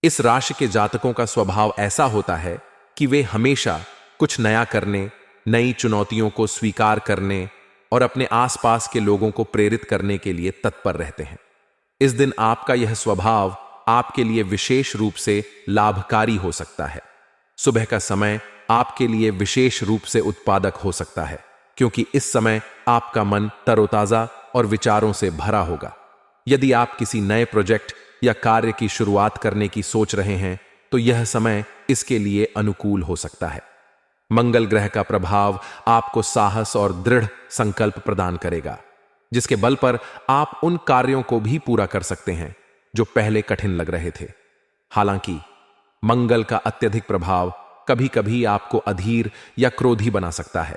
इस राशि के जातकों का स्वभाव ऐसा होता है कि वे हमेशा कुछ नया करने, नई चुनौतियों को स्वीकार करने और अपने आसपास के लोगों को प्रेरित करने के लिए तत्पर रहते हैं। इस दिन आपका यह स्वभाव आपके लिए विशेष रूप से लाभकारी हो सकता है। सुबह का समय आपके लिए विशेष रूप से उत्पादक हो सकता है, क्योंकि इस समय आपका मन तरोताजा और विचारों से भरा होगा। यदि आप किसी नए प्रोजेक्ट या कार्य की शुरुआत करने की सोच रहे हैं, तो यह समय इसके लिए अनुकूल हो सकता है। मंगल ग्रह का प्रभाव आपको साहस और दृढ़ संकल्प प्रदान करेगा, जिसके बल पर आप उन कार्यों को भी पूरा कर सकते हैं जो पहले कठिन लग रहे थे। हालांकि मंगल का अत्यधिक प्रभाव कभी कभी आपको अधीर या क्रोधी बना सकता है,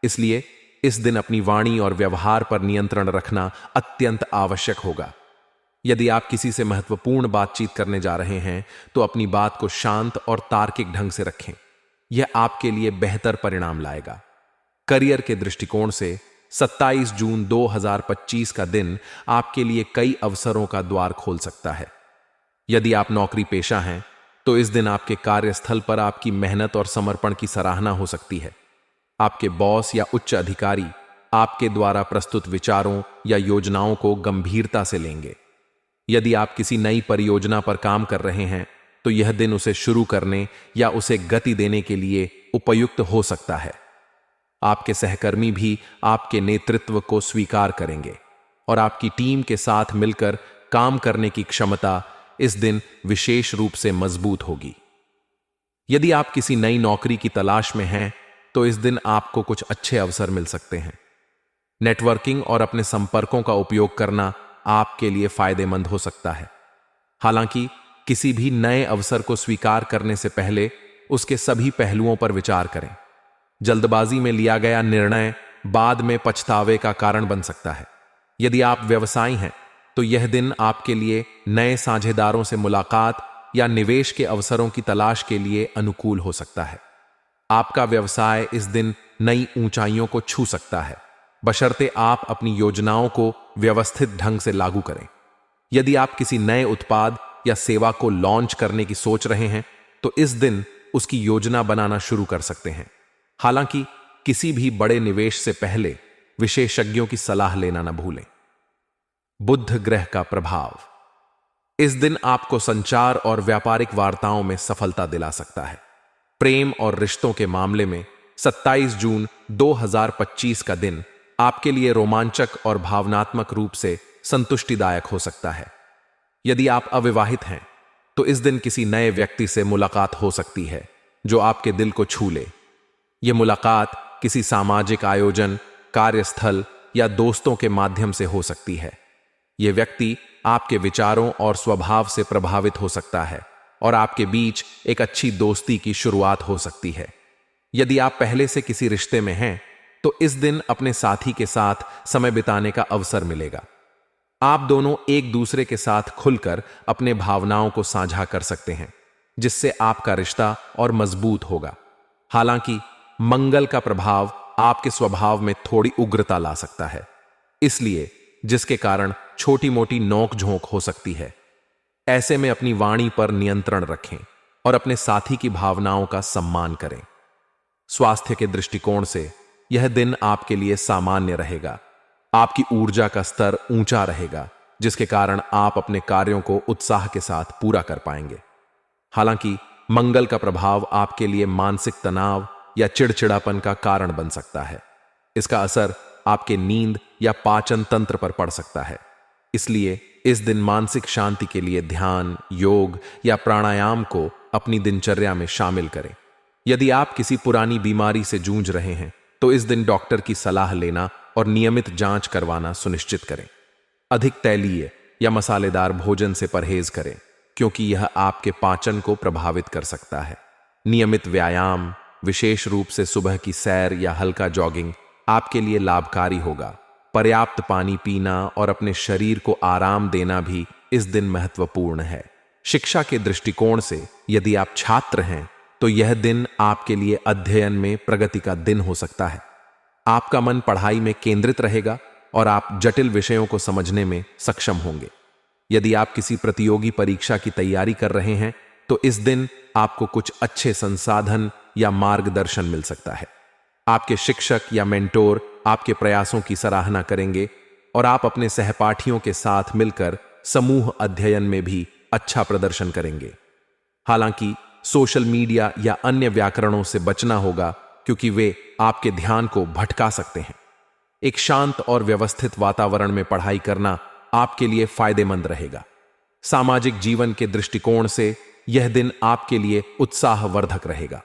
इसलिए इस दिन अपनी वाणी और व्यवहार पर नियंत्रण रखना अत्यंत आवश्यक होगा। यदि आप किसी से महत्वपूर्ण बातचीत करने जा रहे हैं, तो अपनी बात को शांत और तार्किक ढंग से रखें। यह आपके लिए बेहतर परिणाम लाएगा। करियर के दृष्टिकोण से 27 जून 2025 का दिन आपके लिए कई अवसरों का द्वार खोल सकता है। यदि आप नौकरी पेशा हैं, तो इस दिन आपके कार्यस्थल पर आपकी मेहनत और समर्पण की सराहना हो सकती है। आपके बॉस या उच्च अधिकारी आपके द्वारा प्रस्तुत विचारों या योजनाओं को गंभीरता से लेंगे। यदि आप किसी नई परियोजना पर काम कर रहे हैं, तो यह दिन उसे शुरू करने या उसे गति देने के लिए उपयुक्त हो सकता है। आपके सहकर्मी भी आपके नेतृत्व को स्वीकार करेंगे और आपकी टीम के साथ मिलकर काम करने की क्षमता इस दिन विशेष रूप से मजबूत होगी। यदि आप किसी नई नौकरी की तलाश में हैं, तो इस दिन आपको कुछ अच्छे अवसर मिल सकते हैं। नेटवर्किंग और अपने संपर्कों का उपयोग करना आपके लिए फायदेमंद हो सकता है। हालांकि किसी भी नए अवसर को स्वीकार करने से पहले उसके सभी पहलुओं पर विचार करें। जल्दबाजी में लिया गया निर्णय बाद में पछतावे का कारण बन सकता है। यदि आप व्यवसायी हैं, तो यह दिन आपके लिए नए साझेदारों से मुलाकात या निवेश के अवसरों की तलाश के लिए अनुकूल हो सकता है। आपका व्यवसाय इस दिन नई ऊंचाइयों को छू सकता है, बशर्ते आप अपनी योजनाओं को व्यवस्थित ढंग से लागू करें। यदि आप किसी नए उत्पाद या सेवा को लॉन्च करने की सोच रहे हैं, तो इस दिन उसकी योजना बनाना शुरू कर सकते हैं। हालांकि किसी भी बड़े निवेश से पहले विशेषज्ञों की सलाह लेना न भूलें। बुध ग्रह का प्रभाव इस दिन आपको संचार और व्यापारिक वार्ताओं में सफलता दिला सकता है। प्रेम और रिश्तों के मामले में 27 जून 2025 का दिन आपके लिए रोमांचक और भावनात्मक रूप से संतुष्टिदायक हो सकता है। यदि आप अविवाहित हैं, तो इस दिन किसी नए व्यक्ति से मुलाकात हो सकती है जो आपके दिल को छू ले। यह मुलाकात किसी सामाजिक आयोजन, कार्यस्थल या दोस्तों के माध्यम से हो सकती है। यह व्यक्ति आपके विचारों और स्वभाव से प्रभावित हो सकता है और आपके बीच एक अच्छी दोस्ती की शुरुआत हो सकती है। यदि आप पहले से किसी रिश्ते में हैं, तो इस दिन अपने साथी के साथ समय बिताने का अवसर मिलेगा। आप दोनों एक दूसरे के साथ खुलकर अपने भावनाओं को साझा कर सकते हैं, जिससे आपका रिश्ता और मजबूत होगा। हालांकि मंगल का प्रभाव आपके स्वभाव में थोड़ी उग्रता ला सकता है, इसलिए जिसके कारण छोटी मोटी नोक-झोंक हो सकती है। ऐसे में अपनी वाणी पर नियंत्रण रखें और अपने साथी की भावनाओं का सम्मान करें। स्वास्थ्य के दृष्टिकोण से यह दिन आपके लिए सामान्य रहेगा। आपकी ऊर्जा का स्तर ऊंचा रहेगा, जिसके कारण आप अपने कार्यों को उत्साह के साथ पूरा कर पाएंगे। हालांकि मंगल का प्रभाव आपके लिए मानसिक तनाव या चिड़चिड़ापन का कारण बन सकता है। इसका असर आपके नींद या पाचन तंत्र पर पड़ सकता है। इसलिए इस दिन मानसिक शांति के लिए ध्यान, योग या प्राणायाम को अपनी दिनचर्या में शामिल करें। यदि आप किसी पुरानी बीमारी से जूझ रहे हैं, तो इस दिन डॉक्टर की सलाह लेना और नियमित जांच करवाना सुनिश्चित करें। अधिक तैलीय या मसालेदार भोजन से परहेज करें, क्योंकि यह आपके पाचन को प्रभावित कर सकता है। नियमित व्यायाम, विशेष रूप से सुबह की सैर या हल्का जॉगिंग आपके लिए लाभकारी होगा। पर्याप्त पानी पीना और अपने शरीर को आराम देना भी इस दिन महत्वपूर्ण है। शिक्षा के दृष्टिकोण से यदि आप छात्र हैं, तो यह दिन आपके लिए अध्ययन में प्रगति का दिन हो सकता है। आपका मन पढ़ाई में केंद्रित रहेगा और आप जटिल विषयों को समझने में सक्षम होंगे। यदि आप किसी प्रतियोगी परीक्षा की तैयारी कर रहे हैं, तो इस दिन आपको कुछ अच्छे संसाधन या मार्गदर्शन मिल सकता है। आपके शिक्षक या मेंटोर आपके प्रयासों की सराहना करेंगे और आप अपने सहपाठियों के साथ मिलकर समूह अध्ययन में भी अच्छा प्रदर्शन करेंगे। हालांकि सोशल मीडिया या अन्य व्याकरणों से बचना होगा, क्योंकि वे आपके ध्यान को भटका सकते हैं। एक शांत और व्यवस्थित वातावरण में पढ़ाई करना आपके लिए फायदेमंद रहेगा। सामाजिक जीवन के दृष्टिकोण से यह दिन आपके लिए उत्साहवर्धक रहेगा।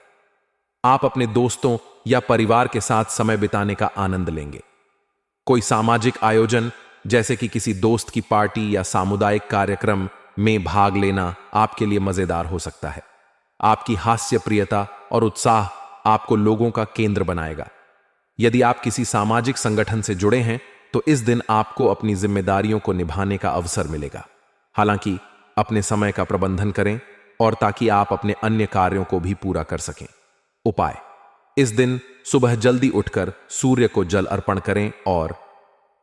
आप अपने दोस्तों या परिवार के साथ समय बिताने का आनंद लेंगे। कोई सामाजिक आयोजन जैसे कि किसी दोस्त की पार्टी या सामुदायिक कार्यक्रम में भाग लेना आपके लिए मजेदार हो सकता है। आपकी हास्यप्रियता और उत्साह आपको लोगों का केंद्र बनाएगा। यदि आप किसी सामाजिक संगठन से जुड़े हैं तो इस दिन आपको अपनी जिम्मेदारियों को निभाने का अवसर मिलेगा। हालांकि अपने समय का प्रबंधन करें और ताकि आप अपने अन्य कार्यों को भी पूरा कर सकें। उपाय: इस दिन सुबह जल्दी उठकर सूर्य को जल अर्पण करें और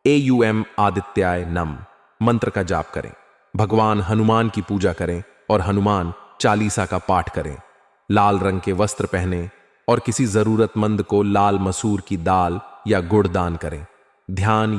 एयुएम आदित्याय नम मंत्र का जाप करें। भगवान हनुमान की पूजा करें और हनुमान चालीसा का पाठ करें। लाल रंग के वस्त्र पहनें और किसी जरूरतमंद को लाल मसूर की दाल या गुड़ दान करें। ध्यान